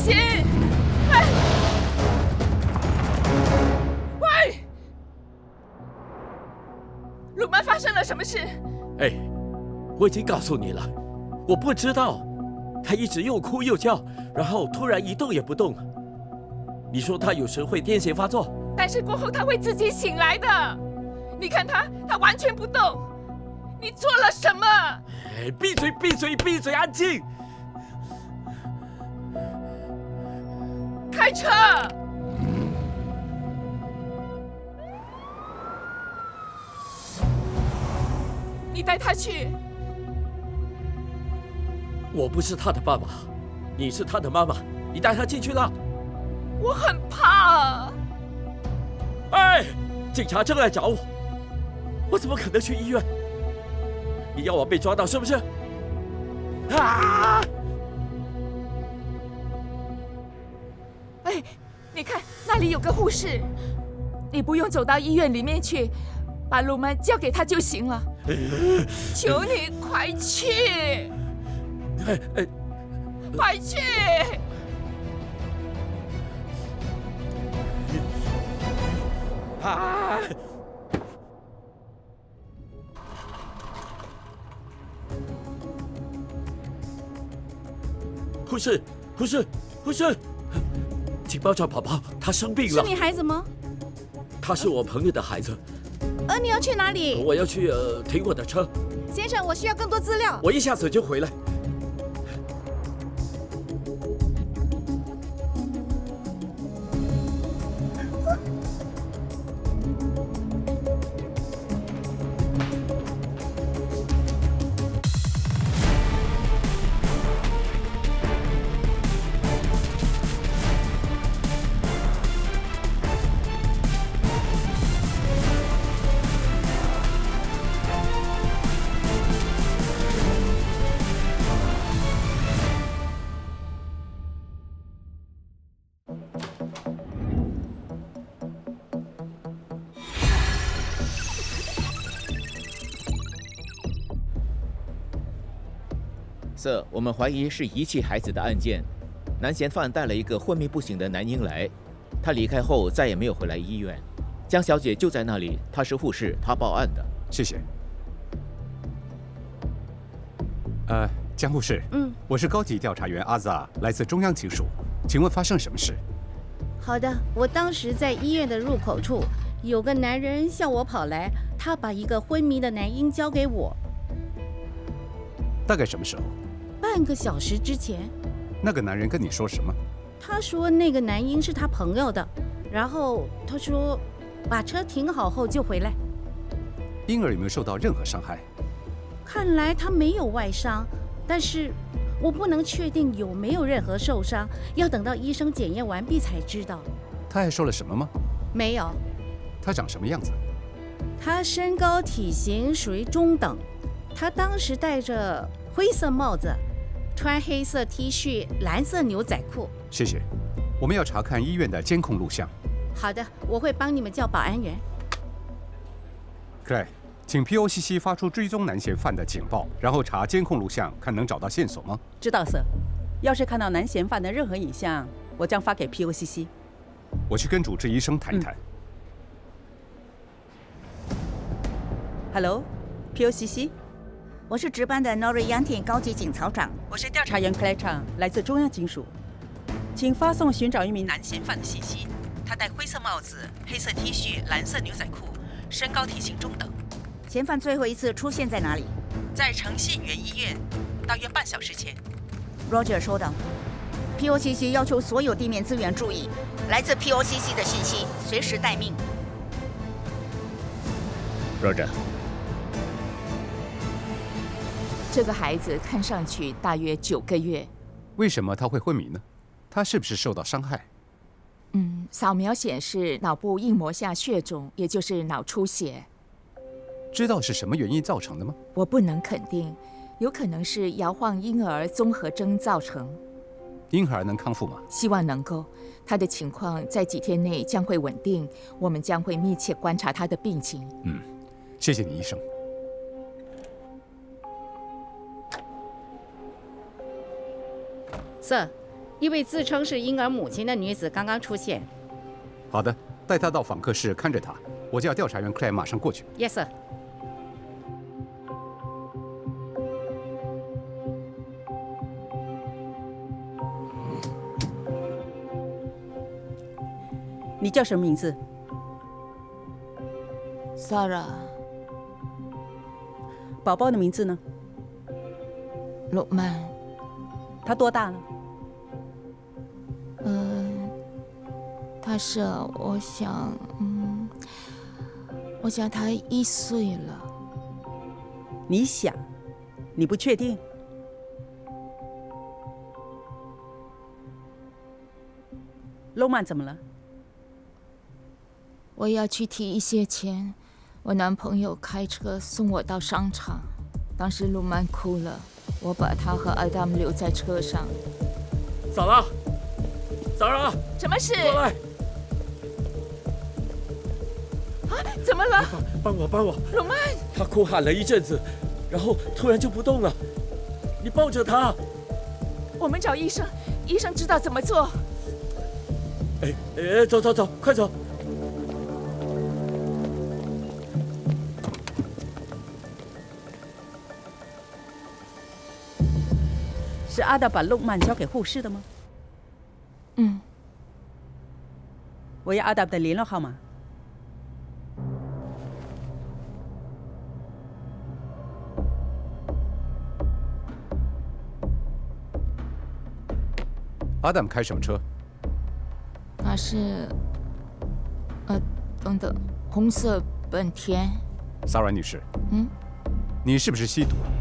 心！喂，喂，鲁曼发生了什么事？哎，我已经告诉你了，我不知道。他一直又哭又叫，然后突然一动也不动。你说他有时会癫痫发作，但是过后他会自己醒来的。你看他完全不动。你做了什么？哎，闭嘴，闭嘴，闭嘴，安静！开车！你带他去。我不是他的爸爸，你是他的妈妈，你带他进去了。我很怕。哎，警察正来找我，我怎么可能去医院？你要我被抓到是不是？啊！哎，你看那里有个护士，你不用走到医院里面去，把鲁曼交给他就行了。求你快去！快去！啊！护士，护士，护士，请帮找宝宝，他生病了。是你孩子吗？他是我朋友的孩子。你要去哪里？我要去停我的车。先生，我需要更多资料。我一下子就回来。Sir， 我们怀疑是遗弃孩子的案件。男嫌犯带了一个昏迷不醒的男婴来，他离开后再也没有回来医院。江小姐就在那里，她是护士，她报案的。谢谢。江护士，我是高级调查员阿扎，来自中央警署，请问发生什么事？好的，我当时在医院的入口处，有个男人向我跑来，他把一个昏迷的男婴交给我。大概什么时候？半个小时之前。那个男人跟你说什么？他说那个男婴是他朋友的，然后他说把车停好后就回来。婴儿有没有受到任何伤害？看来他没有外伤，但是我不能确定有没有任何受伤，要等到医生检验完毕才知道。他还说了什么吗？没有。他长什么样子？他身高体型属于中等，他当时戴着灰色帽子，穿黑色 T 恤、蓝色牛仔裤。谢谢，我们要查看医院的监控录像。好的，我会帮你们叫保安员。Clay， 请 POCC 发出追踪男嫌犯的警报，然后查监控录像，看能找到线索吗？知道，Sir。要是看到男嫌犯的任何影像，我将发给 POCC。我去跟主治医生谈一谈。Hello，POCC。我是值班的 Nori Yantin 高级警曹长。我是调查员 Clay， 来自中央警署，请发送寻找一名男嫌犯的信息。他戴灰色帽子、黑色 T 恤、蓝色牛仔裤，身高体型中等。嫌犯最后一次出现在哪里？在诚信园医院，大约半小时前。Roger 收到。POCC 要求所有地面资源注意，来自 POCC 的信息随时待命。Roger。这个孩子看上去大约9个月。为什么他会昏迷呢？他是不是受到伤害？扫描显示脑部硬膜下血肿，也就是脑出血。知道是什么原因造成的吗？我不能肯定，有可能是摇晃婴儿综合征造成。婴儿能康复吗？希望能够。他的情况在几天内将会稳定，我们将会密切观察他的病情。谢谢你，医生。Sir，一位自称是婴儿母亲的女子刚刚出现。好的，带她到访客室看着她。我叫调查员 Clay 马上过去。 Yes, sir。你叫什么名字？ Sarah， 宝宝的名字呢？鲁曼。他多大了？他是，我想他1岁了。你想？你不确定？罗曼怎么了？我要去提一些钱，我男朋友开车送我到商场，当时鲁曼哭了，我把他和阿达姆留在车上。萨拉，萨拉，什么事？过来，啊，怎么了？帮我！鲁曼，他哭喊了一阵子，然后突然就不动了。你抱着他。我们找医生，医生知道怎么做。走，快走！是阿达把路曼交给护士的吗？我要阿达的联络号码。阿达姆开什么车？他是，等等，红色本田。萨拉女士，你是不是吸毒了？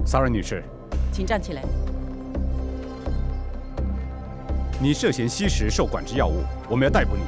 萨拉女士，请站起来。你涉嫌吸食受管制药物，我们要逮捕你。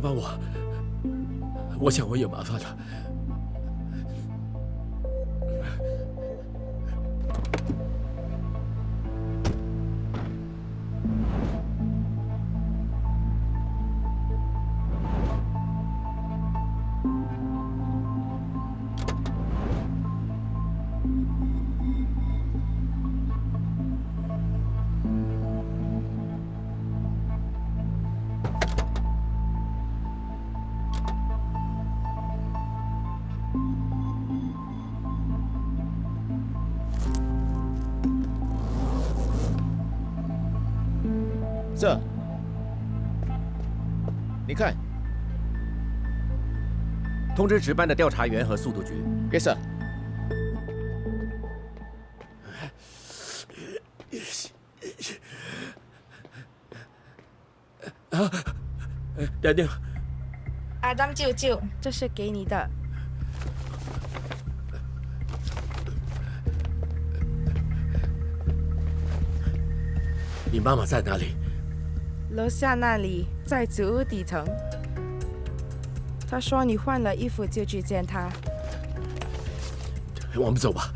帮我，我想我有麻烦了。这，你看，通知值班的调查员和速度局。 Yes sir。Daniel，阿当舅舅，这是给你的。你妈妈在哪里？楼下那里，在祖屋底层。他说你换了衣服就去见他。我们走吧。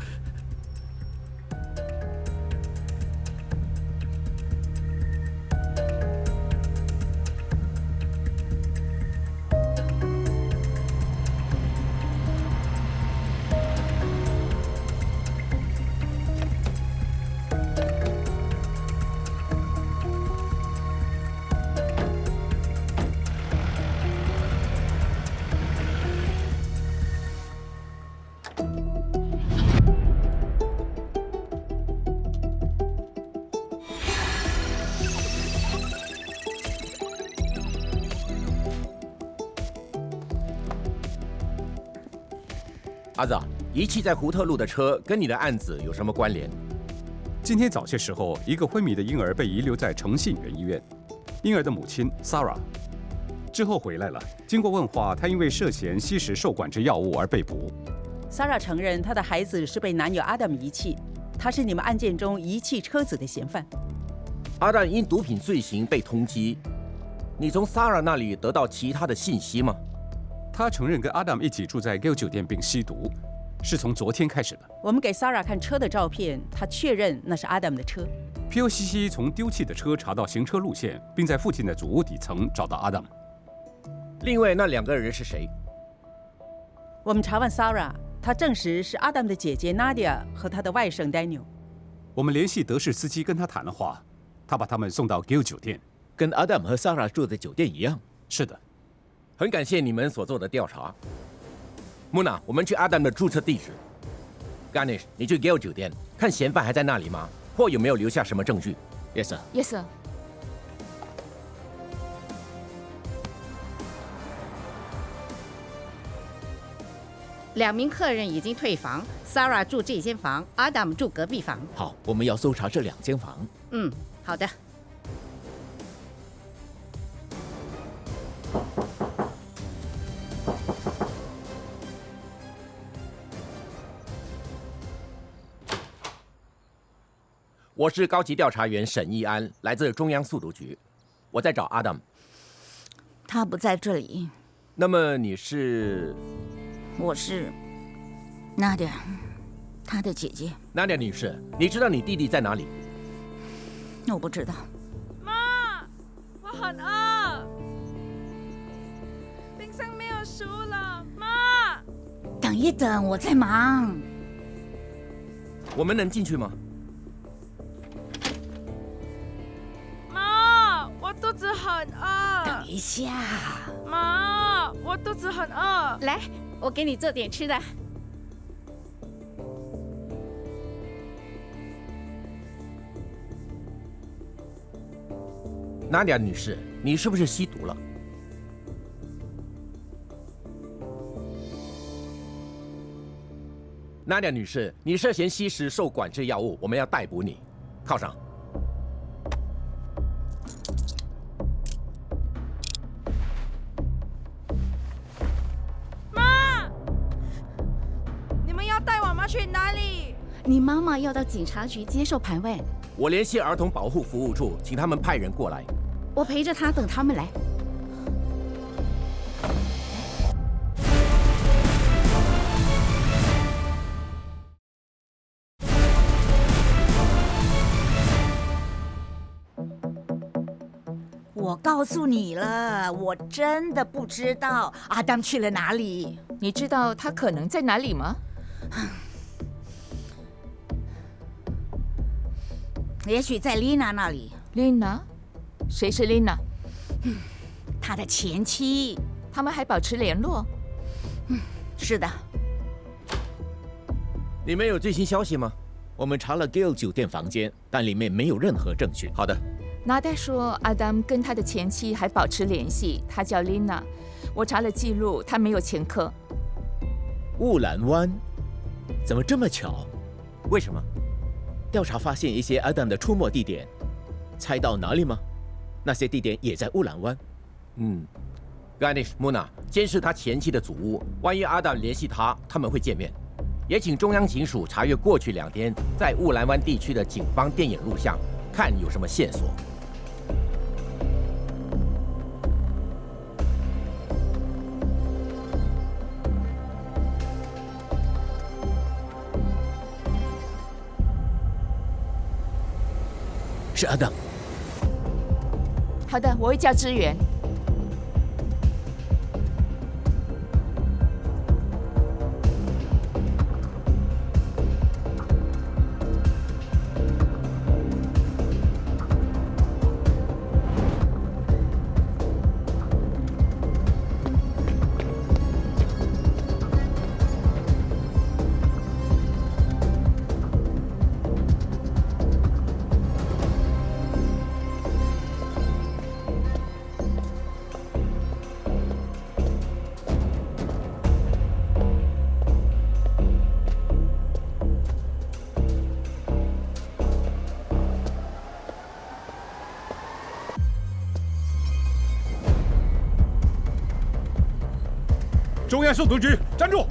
阿子，遗弃在胡特路的车跟你的案子有什么关联？今天早些时候，一个昏迷的婴儿被遗留在诚信园医院，婴儿的母亲 Sarah 之后回来了。经过问话，她因为涉嫌吸食受管制药物而被捕。Sarah 承认她的孩子是被男友 Adam 遗弃，他是你们案件中遗弃车子的嫌犯。阿蛋因毒品罪行被通缉，你从 Sarah 那里得到其他的信息吗？他承认跟 Adam 一起住在 Gill 酒店并吸毒，是从昨天开始的。我们给 Sarah 看车的照片，他确认那是 Adam 的车。POCC 从丢弃的车查到行车路线，并在附近的主屋底层找到 Adam。另外那2个人是谁？我们查问 Sarah， 她证实是 Adam 的姐姐 Nadia 和他的外甥 Daniel。我们联系德士司机跟他谈了话，他把他们送到 Gill 酒店，跟 Adam 和 Sarah 住的酒店一样。是的。很感谢你们所做的调查。穆娜，我们去阿丹的注册地址。Ganesh， 你去 Gill 酒店看嫌犯还在那里吗？或有没有留下什么证据 ？Yes sir。Yes sir。2名客人已经退房 ，Sarah 住这间房 ，Adam 住隔壁房。好，我们要搜查这2间房。嗯，好的。我是高级调查员沈义安，来自中央速毒局。我在找 Adam。他不在这里。那么你是？我是Nadia，他的姐姐。Nadia 女士，你知道你弟弟在哪里？我不知道。妈，我很饿，冰箱没有食物了。妈，等一等，我在忙。我们能进去吗？妈，我肚子很饿。等一下。妈，我肚子很饿。来，我给你做点吃的。Nadia 女士，你是不是吸毒了？Nadia 女士，你涉嫌吸食受管制药物，我们要逮捕你。铐上。妈，你们要带我妈去哪里？你妈妈要到警察局接受盘问。我联系儿童保护服务处，请他们派人过来。我陪着他等他们来。我告诉你了，我真的不知道阿当去了哪里。你知道他可能在哪里吗？也许在丽娜那里。丽娜？谁是丽娜？她的前妻。他们还保持联络？是的。你们有最新消息吗？我们查了 Gill 酒店房间，但里面没有任何证据。好的。拿代说，阿当跟他的前妻还保持联系，他叫丽娜。我查了记录，他没有前科。雾兰湾？怎么这么巧？为什么？调查发现一些 Adam 的出没地点，猜到哪里吗？那些地点也在雾兰湾。Ganesh、Muna 监视他前妻的祖屋，万一阿达联系他们会见面。也请中央警署查阅过去2天在乌兰湾地区的警方电影录像，看有什么线索。是阿当。好的，我会叫支援。中央速毒局，站住！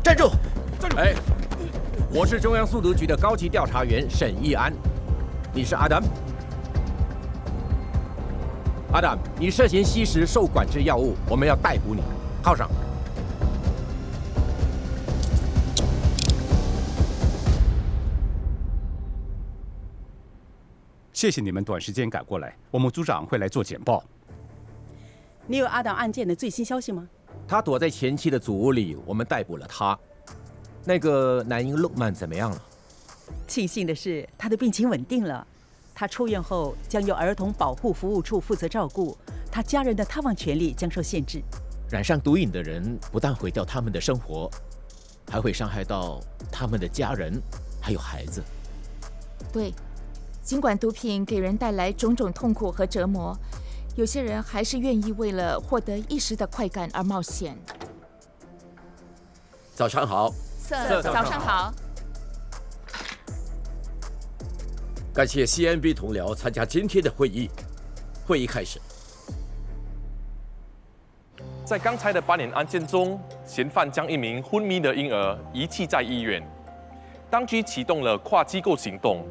站住！站住！哎，我是中央速毒局的高级调查员沈义安，你是阿达姆？阿达姆，你涉嫌吸食受管制药物，我们要逮捕你，铐上。谢谢你们短时间赶过来，我们组长会来做简报。你有阿党案件的最新消息吗？他躲在前妻的祖屋里，我们逮捕了他。那个男婴陆曼怎么样了？庆幸的是，他的病情稳定了。他出院后将由儿童保护服务处负责照顾，他家人的探望权利将受限制。染上毒瘾的人不但毁掉他们的生活，还会伤害到他们的家人还有孩子。对。尽管毒品给人带来种种痛苦和折磨，有些人还是愿意为了获得一时的快感而冒险。早上好。早上好。感谢 CNB 同僚参加今天的会议。会议开始。在刚才的8年案件中，嫌犯将一名昏迷的婴儿遗弃在医院。当局启动了跨机构行动。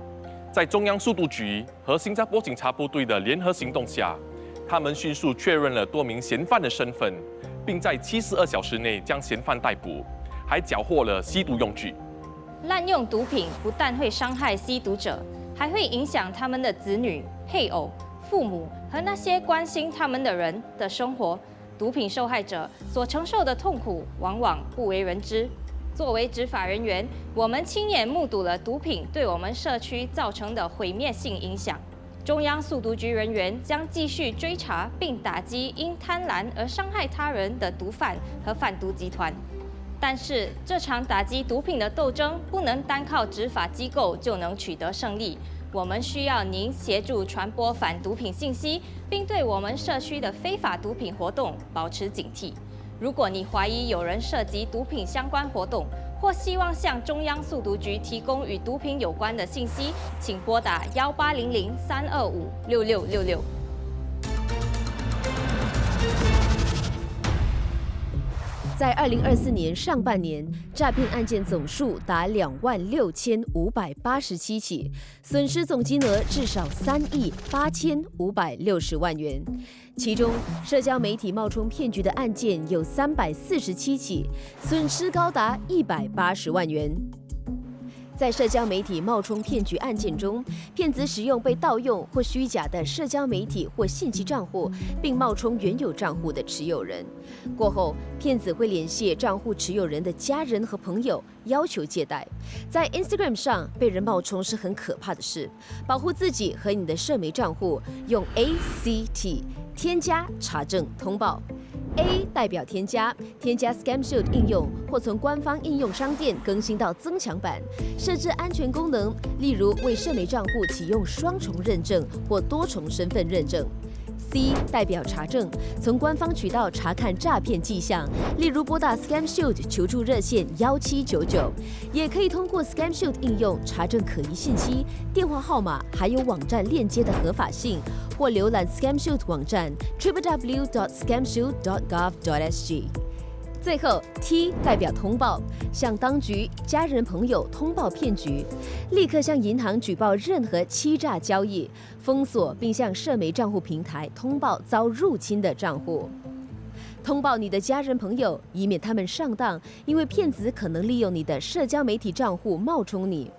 在中央速毒局和新加坡警察部队的联合行动下，他们迅速确认了多名嫌犯的身份，并在72小时内将嫌犯逮捕，还缴获了吸毒用具。滥用毒品不但会伤害吸毒者，还会影响他们的子女、配偶、父母和那些关心他们的人的生活。毒品受害者所承受的痛苦往往不为人知。作为执法人员，我们亲眼目睹了毒品对我们社区造成的毁灭性影响。中央速毒局人员将继续追查并打击因贪婪而伤害他人的毒贩和贩毒集团。但是，这场打击毒品的斗争不能单靠执法机构就能取得胜利。我们需要您协助传播反毒品信息，并对我们社区的非法毒品活动保持警惕。如果你怀疑有人涉及毒品相关活动，或希望向中央速毒局提供与毒品有关的信息，请拨打1800-325-6666。在2024年上半年，诈骗案件总数达26587起，损失总金额至少38560万元。其中，社交媒体冒充骗局的案件有347起，损失高达180万元。在社交媒体冒充骗局案件中，骗子使用被盗用或虚假的社交媒体或信息账户，并冒充原有账户的持有人。过后，骗子会联系账户持有人的家人和朋友，要求借贷。在 Instagram 上被人冒充是很可怕的事。保护自己和你的社媒账户，用 ACT 添加、查证、通报。A 代表添加 Scam Shield 应用，或从官方应用商店更新到增强版，设置安全功能，例如为社媒账户启用双重认证或多重身份认证。C 代表查证，从官方渠道查看诈骗迹象，例如拨打 Scam Shield 求助热线1799，也可以通过 Scam Shield 应用查证可疑信息、电话号码还有网站链接的合法性，或浏览 Scam Shield 网站 www.scamshield.gov.sg。最后 T 代表通报，向当局、家人、朋友通报骗局，立刻向银行举报任何欺诈交易，封锁并向社媒账户平台通报遭入侵的账户。通报你的家人朋友，以免他们上当，因为骗子可能利用你的社交媒体账户冒充你。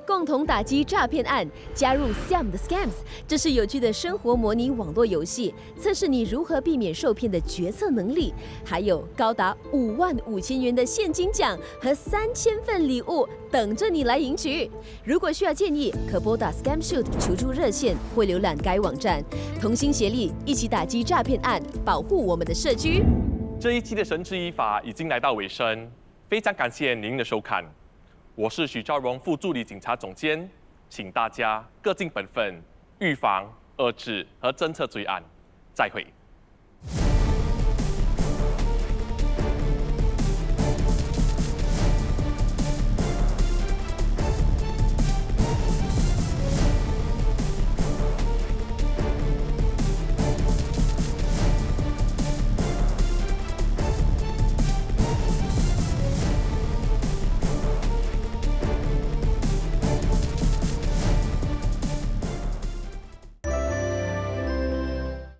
共同打击诈骗案，加入 Siam 的 Scams， 这是有趣的生活模拟网络游戏，测试你如何避免受骗的决策能力，还有高达55000元的现金奖和3000份礼物等着你来赢取。如果需要建议，可拨打 Scam Shield 求助热线或浏览该网站，同心协力，一起打击诈骗案，保护我们的社区。这一期的神之依法已经来到尾声，非常感谢您的收看。我是许兆荣副助理警察总监，请大家各尽本分，预防、遏制和侦测罪案。再会。